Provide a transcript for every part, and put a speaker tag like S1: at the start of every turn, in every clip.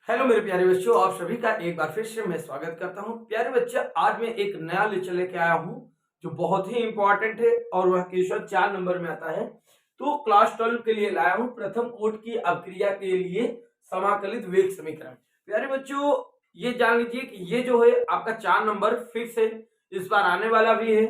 S1: Hello मेरे प्यारे बच्चों, आप सभी का एक बार फिर से मैं स्वागत करता हूं। प्यारे बच्चे, आज मैं एक नया लेक्चर लेके आया हूं जो बहुत ही इंपॉर्टेंट है और वह क्वेश्चन 4 नंबर में आता है। तो क्लास 12 के लिए लाया हूं प्रथम कोटि की अवक्रिया के लिए समाकलित वेग समीकरण। प्यारे बच्चों, ये जान लीजिए कि ये जो है आपका 4 नंबर फिक्स है, इस बार आने वाला भी है।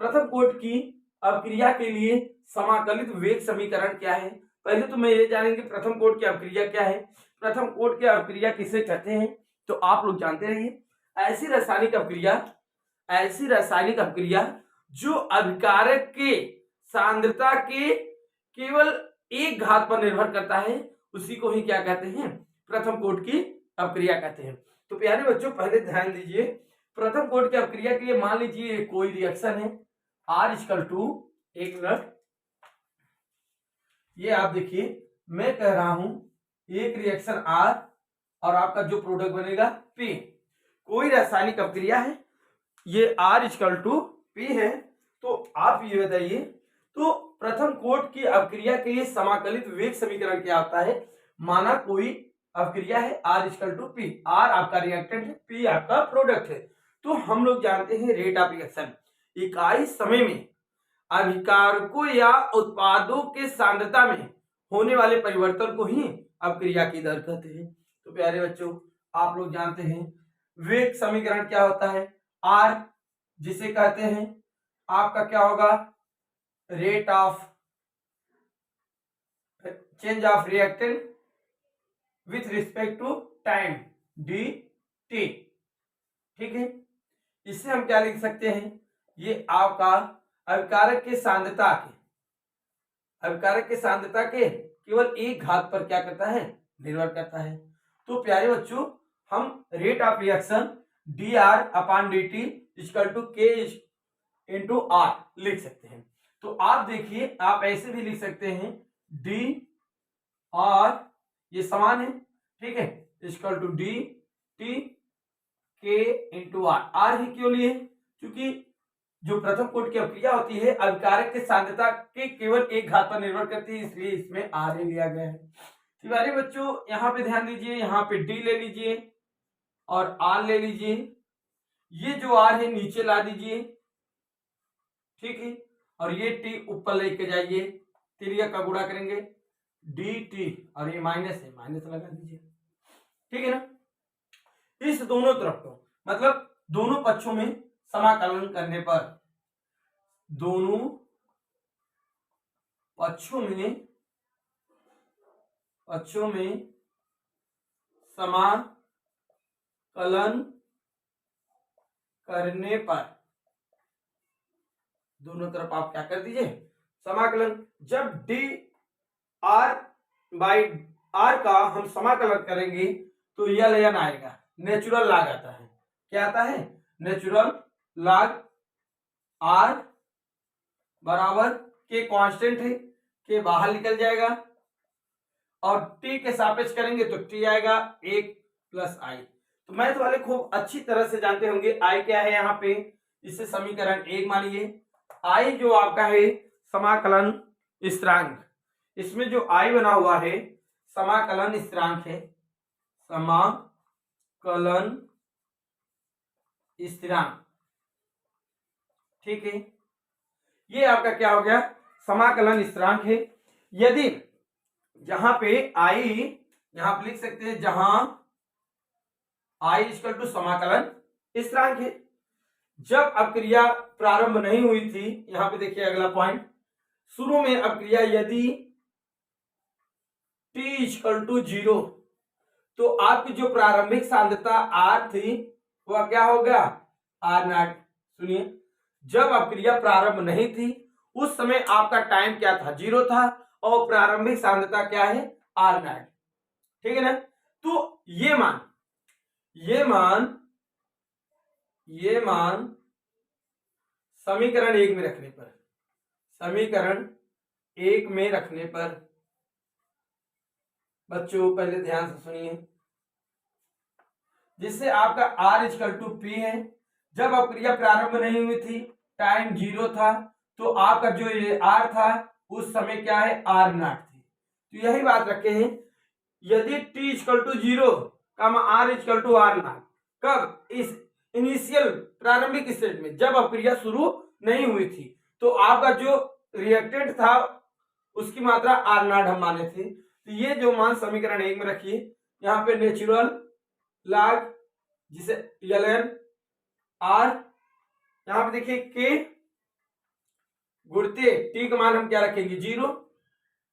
S1: प्रथम कोटि की अवक्रिया के लिए समाकलित वेग समीकरण क्या है। पहले तो मैं ये जानेंगे प्रथम कोटि की अवक्रिया क्या है, प्रथम कोटि की अवक्रिया किसे कहते हैं। तो आप लोग जानते रहिए, ऐसी रासायनिक अवक्रिया जो अभिकारक के सांद्रता के केवल एक घात पर निर्भर करता है, उसी को ही क्या कहते हैं, प्रथम कोटि की अवक्रिया कहते हैं। तो प्यारे बच्चों, पहले ध्यान दीजिए, प्रथम कोटि की अवक्रिया के लिए मान लीजिए कोई रिएक्शन है R इक्वल टू, एक मिनट, ये आप देखिए मैं कह रहा हूं एक रिएक्शन R और आपका जो प्रोडक्ट बनेगा P। कोई रासायनिक अवक्रिया है, ये R इक्वल टू P है। तो आप ये बताइए, तो प्रथम कोटि की अवक्रिया के लिए समाकलित वेग समीकरण क्या होता है। माना कोई अवक्रिया है R equal to P, R आपका रिएक्टेंट है, P आपका प्रोडक्ट है। तो हम लोग जानते हैं रेट ऑफ रिएक्शन, इकाई समय में अभिकारकों या उत्पादों के सांद्रता में होने वाले परिवर्तन को ही अवक्रिया की दर कहते हैं। तो प्यारे बच्चों, आप लोग जानते हैं वेग समीकरण क्या होता है, R जिसे कहते हैं आपका क्या होगा, rate of change of reactant with respect to time, dt। ठीक है, इससे हम क्या लिख सकते हैं, ये आपका अभिकारक के सांद्रता के केवल एक घात पर क्या करता है, निर्भर करता है। तो प्यारे बच्चों, हम rate of reaction dr upon dt equal to k into r लिख सकते हैं। तो आप देखिए, आप ऐसे भी लिख सकते हैं d r, ये समान है, ठीक है, इक्वल टू डी टी के इंटू आर। आर ही क्यों लिए, क्योंकि जो प्रथम कोटि की अवक्रिया होती है अभिकारक के सांद्रता के केवल एक घात पर निर्भर करती है, इसलिए इसमें आर ही लिया गया है। प्यारे बच्चों, यहाँ पे ध्यान दीजिए, यहाँ पे डी ले लीजिए और आर ले लीजिए, ये जो आर है नीचे ला दीजिए, ठीक है, और ये टी ऊपर लेके जाइए, तिरिया का गुणा करेंगे डी टी, और ये माइनस है, माइनस लगा दीजिए, ठीक है ना। इस दोनों तरफ को, मतलब दोनों पक्षों में समाकलन करने पर, दोनों पक्षों में समाकलन करने पर, दोनों तरफ आप क्या कर दीजिए, समाकलन। जब डी आर बाई आर का हम समाकलन करेंगे तो यल एन आएगा, नेचुरल लॉग आता है। क्या आता है, नेचुरल लॉग आर बराबर के कांस्टेंट है, के बाहर निकल जाएगा, और टी के सापेक्ष करेंगे तो टी आएगा 1 प्लस आई। तो मैथ वाले खूब अच्छी तरह से जानते होंगे आई क्या है, यहाँ पे इसे समीकरण 1 मानिए। आई जो आपका है समाकलन स्थिरांक, इसमें जो आई बना हुआ है समाकलन स्थिरांक है, समाकलन स्थिरांक, ठीक है, ये आपका क्या हो गया, समाकलन स्थिरांक है। यदि जहां पे आई, यहां पे लिख सकते हैं जहां आई इक्वल टू समाकलन स्थिरांक है, जब अवक्रिया प्रारंभ नहीं हुई थी, यहां पे देखिए अगला पॉइंट, शुरू में अवक्रिया यदि t इक्वल टू 0, तो आपकी जो प्रारंभिक सांद्रता R थी वह क्या होगा, R0। सुनिए, जब अवक्रिया प्रारंभ नहीं थी उस समय आपका टाइम क्या था, 0 था, और प्रारंभिक सांद्रता क्या है, R0, ठीक है ना। तो ये मान समीकरण 1 में रखने पर, बच्चों पहले ध्यान से सुनिए, जिससे आपका R इक्वल टू P है, जब अवक्रिया प्रारंभ नहीं हुई थी, टाइम 0 था, तो आपका जो ये R था उस समय क्या है, R0 थी। तो यही बात रखे हैं, यदि t equal to 0 comma R equal to R not. कब? इस इनिशियल प्रारंभिक स्टेज में, जब अभिक्रिया शुरू नहीं हुई थी, तो आपका जो रिएक्टेंट था उसकी मात्रा आर नॉट हम माने थे। तो ये जो मान समीकरण 1 में रखिए, यहाँ पे नेचुरल लॉग जिसे ln r, यहाँ पे देखिए k गुणते t का मान हम क्या रखेंगे 0,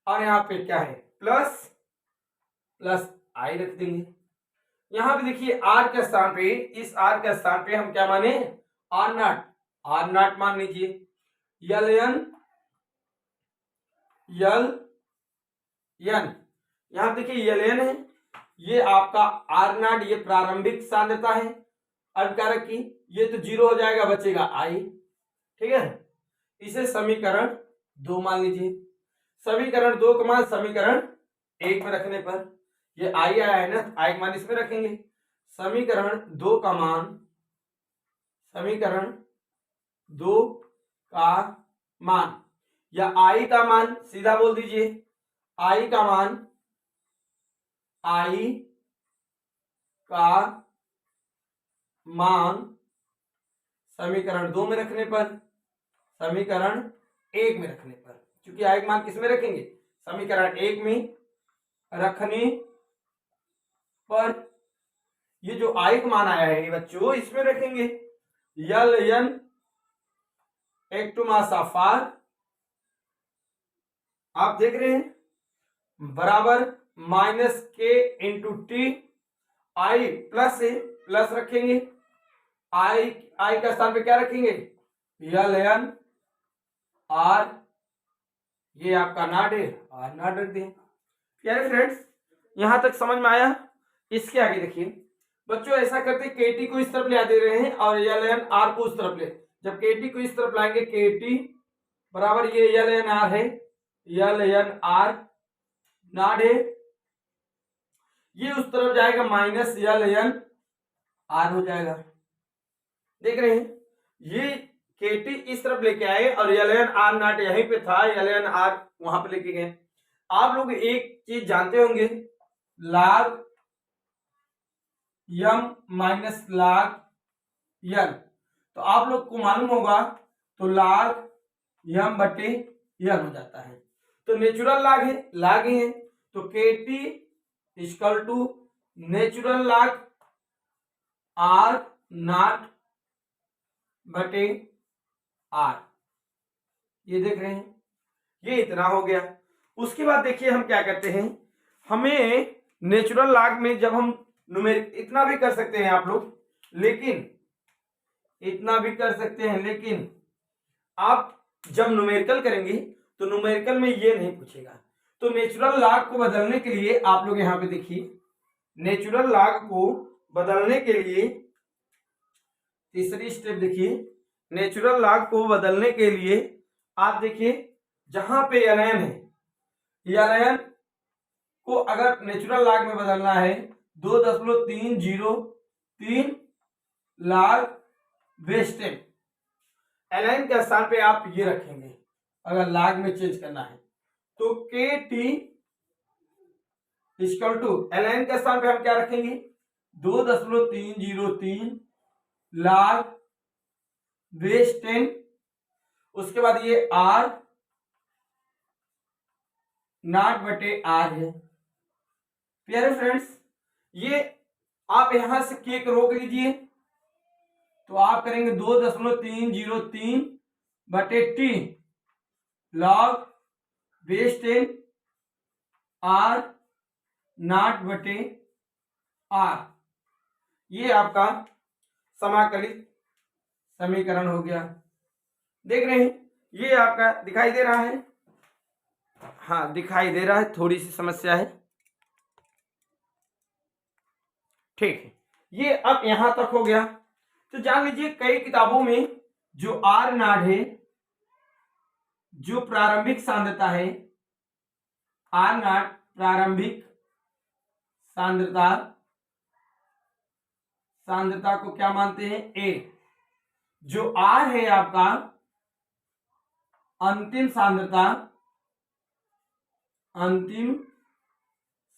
S1: और यहाँ पे क्या है प्लस i रख देंगे। यहाँ पे देखिए r के स्थान पे, इस r के स्थान पे हम क्या माने आर नॉट मान लीजिए। ln यहाँ देखिए ln है, ये आपका आर नॉट, ये प्रारंभिक सांद्रता है अर्धकारक की, ये तो 0 हो जाएगा, बचेगा i। ठीक है, इसे समीकरण 2 मान लीजिए। समीकरण 2 का मान समीकरण 1 में रखने पर ये i आया है ना, i का मान इसमें रखेंगे। समीकरण 2 का मान, समीकरण 2 का मान या i का मान सीधा बोल दीजिए, i का मान, i का मान समीकरण 2 में रखने पर, समीकरण 1 में रखने पर, क्योंकि i का मान किस में रखेंगे समीकरण 1 में रखने पर, ये जो i का मान आया है बच्चों इसमें रखेंगे ln एक्टोमासाफार, आप देख रहे हैं बराबर माइनस के इंटू टी, आई प्लस है, प्लस रखेंगे, आई का स्थान पे क्या रखेंगे ln r, ये आपका नॉट है, आर नॉट रख दें। प्यारे फ्रेंड्स, यहां तक समझ में आया? इसके आगे देखिए बच्चों, ऐसा करते केटी को इस तरफ ले आते रहे हैं और ln r को उस तरफ ले, जब केटी को इस तरफ लाएंगे केटी बराबर ये ln r है, ln r नॉट है, ये उस तरफ जाएगा माइनस ln r हो जाएगा। देख रहे हैं, ये केटी इस तरफ लेके आए और ln r नॉट यहीं पे था, ln r वहां पे लेके गए। आप लोग एक चीज जानते होंगे, log m minus log n, तो आप लोग को मालूम होगा, तो log m बटे n हो जाता है, तो नेचुरल log है, log ही है, तो kt equal to natural log r not बटे r, ये देख रहे हैं, ये इतना हो गया। उसके बाद देखिए हम क्या करते हैं, हमें नेचुरल लॉग में जब हम न्यूमेरिक इतना भी कर सकते हैं आप लोग, लेकिन इतना भी कर सकते हैं, लेकिन आप जब न्यूमेरिकल करेंगे तो न्यूमेरिकल में ये नहीं पूछेगा। तो नेचुरल लॉग को बदलने के लिए आप लोग यहाँ पे देखिए, नेचुरल लॉग को बदलने के लिए तीसरी स्टेप देखिए, नेचुरल लॉग को बदलने के लिए आप देखिए जहां पे ln है, ln को अगर नेचुरल लॉग में बदलना है 2.303 log बेस 10, ln के स्थान पे आप ये रखेंगे, अगर log में चेंज करना है तो kt इक्वल टू ln के स्थान पे हम क्या रखेंगे 2.303 log बेस 10, उसके बाद ये r नॉट बटे r है। प्यारे फ्रेंड्स, ये आप यहां से के रोक लीजिए, तो आप करेंगे 2.303 बटे T log base 10 r not बटे r, ये आपका समाकलित समीकरण हो गया। देख रहे हैं, ये आपका दिखाई दे रहा है, हाँ दिखाई दे रहा है, थोड़ी सी समस्या है, ठीक है, ये अब यहां तक हो गया। तो जान लीजिए कई किताबों में जो आर नॉट है, जो प्रारंभिक सांद्रता है, आर नॉट प्रारंभिक सांद्रता, सांद्रता को क्या मानते हैं ए, जो आर है आपका अंतिम सांद्रता, अंतिम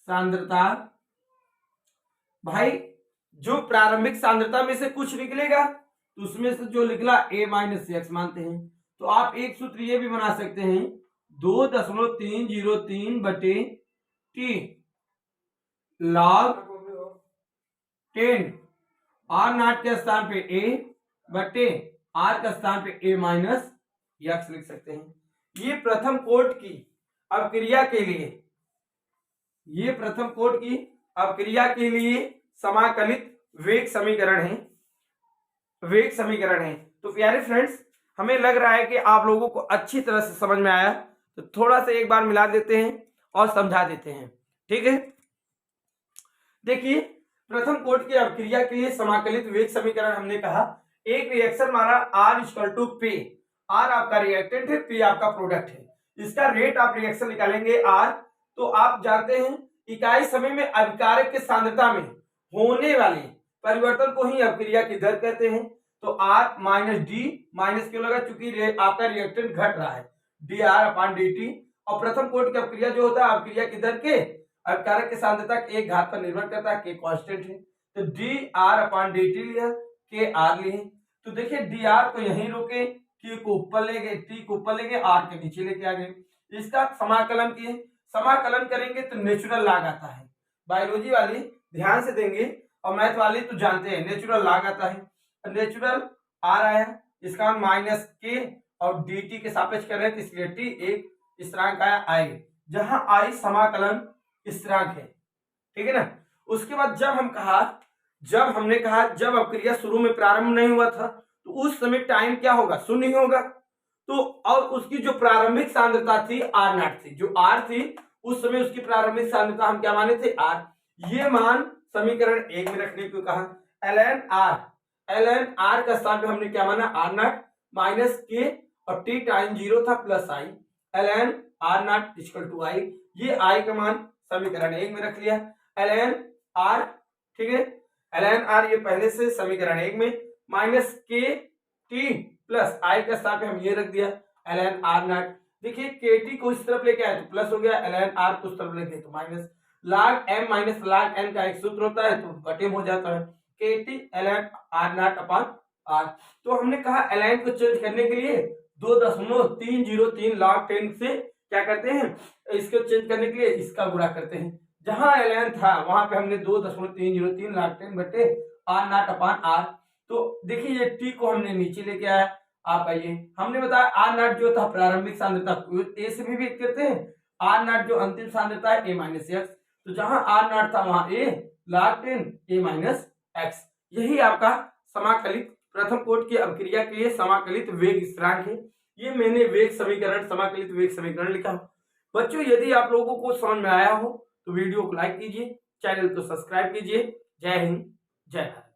S1: सांद्रता, भाई जो प्रारंभिक सांद्रता में से कुछ निकलेगा तो उसमें से जो निकला a माइनस एक्स मानते हैं। तो आप एक सूत्र ये भी बना सकते हैं 2.303 बटे टी log 10 आर नॉट के स्थान पे a बटे आर का स्थान पे a माइनस एक्स लिख सकते हैं। ये प्रथम कोट की अपक्रिया के लिए, ये प्रथम कोट की अपक्रिया के लिए समाकलित वेग समीकरण है, वेग समीकरण है। तो प्यारे फ्रेंड्स, हमें लग रहा है कि आप लोगों को अच्छी तरह से समझ में आया, तो थोड़ा सा एक बार मिला देते हैं और समझा देते हैं, ठीक है। देखिए, प्रथम कोट की अपक्रिया के लिए समाकलित वेग समीकरण हमने कहा, एक रिएक्शन माना R equal to P, R आपका रिएक्टेंट है, P आपका प्रोडक्ट है, इसका रेट ऑफ रिएक्शन निकालेंगे R। तो आप जानते हैं इकाई समय में अभिकारक की सांद्रता में होने वाले परिवर्तन को ही अपक्रिया की दर कहते हैं। तो R माइनस डी, माइनस क्यों लगा, चूंकि आपका रिएक्टेंट घट रहा है, dr अपॉन dt। और प्रथम कोट की अपक्रिया जो होता है अपक्रिया की दर के अभिकारक की सांद्रता के एक घात पर निर्भर करता है, k कांस्टेंट है। तो dr अपॉन dt लिया, k r लिए। तो देखिए dr को यहीं रोके, k को ऊपर ले गए, t को ऊपर ले गए, r के नीचे लेके आ गए। इसका समाकलन किए, समाकलन करेंगे तो नेचुरल लॉग आता है। बायोलॉजी वाली ध्यान से देंगे और मैथ वाले तो जानते हैं नेचुरल लॉग आता है। नेचुरल आर आया, इसका माइनस के और dt के सापेक्ष कर रहे हैं, इसलिए t एक स्थिरांक आया आई, जहां आई समाकलन स्थिरांक है, ठीक है ना। उसके बाद हमने कहा जब अपक्रिया शुरू में प्रारंभ नहीं हुआ था तो उस समय टाइम क्या होगा, शून्य होगा। तो और उसकी जो प्रारंभिक सांद्रता थी आर नॉट थी, जो आर थी उस समय उसकी प्रारंभिक सांद्रता हम क्या माने थे, आर। ये मान समीकरण 1 में रखने को कहा। ln r का स्थान पे हमने क्या माना, आर नॉट माइनस के और टी टाइम 0 था plus I, ln r not equal to I. ये आई का मान समीकरण 1 में रख लिया। ln r, ठीक है, ln r ये पहले से समीकरण 1 में, माइनस के टी प्लस आई का स्थान पे हम ये रख दिया ln r नॉट। देखिए के टी को इस तरफ लेके आए तो प्लस हो गया, ln r को उस तरफ लेके तो minus. log m minus log n का एक सूत्र होता है तो बटे में हो जाता है, के T ln r not upon r। तो हमने कहा ln को चेंज करने के लिए 2.303 log 10 से क्या करते हैं, इसको चेंज करने के लिए इसका गुणा करते हैं। जहां ln था वहां पे हमने 2.303 log 10 बटे r नॉट अपॉन r। तो देखिए ये t को हमने नीचे लेके आया। आप आइए, हमने बताया आर नॉट जो था प्रारंभिक सांद्रता ए से भी व्यक्त करते हैं, आर नॉट जो अंतिम सांद्रता है ए माइनस एक्स। तो जहां आर नॉट था वहां ए log 10 ए माइनस एक्स। यही आपका समाकलित प्रथम कोट की अपक्रिया के लिए समाकलित वेग स्थिरांक है। ये मैंने वेग समीकरण, समाकलित वेग समीकरण लिखा। बच्चों यदि आप लोगों को समझ में आया हो तो वीडियो को लाइक कीजिए, चैनल को सब्सक्राइब कीजिए। जय हिंद, जय भारत।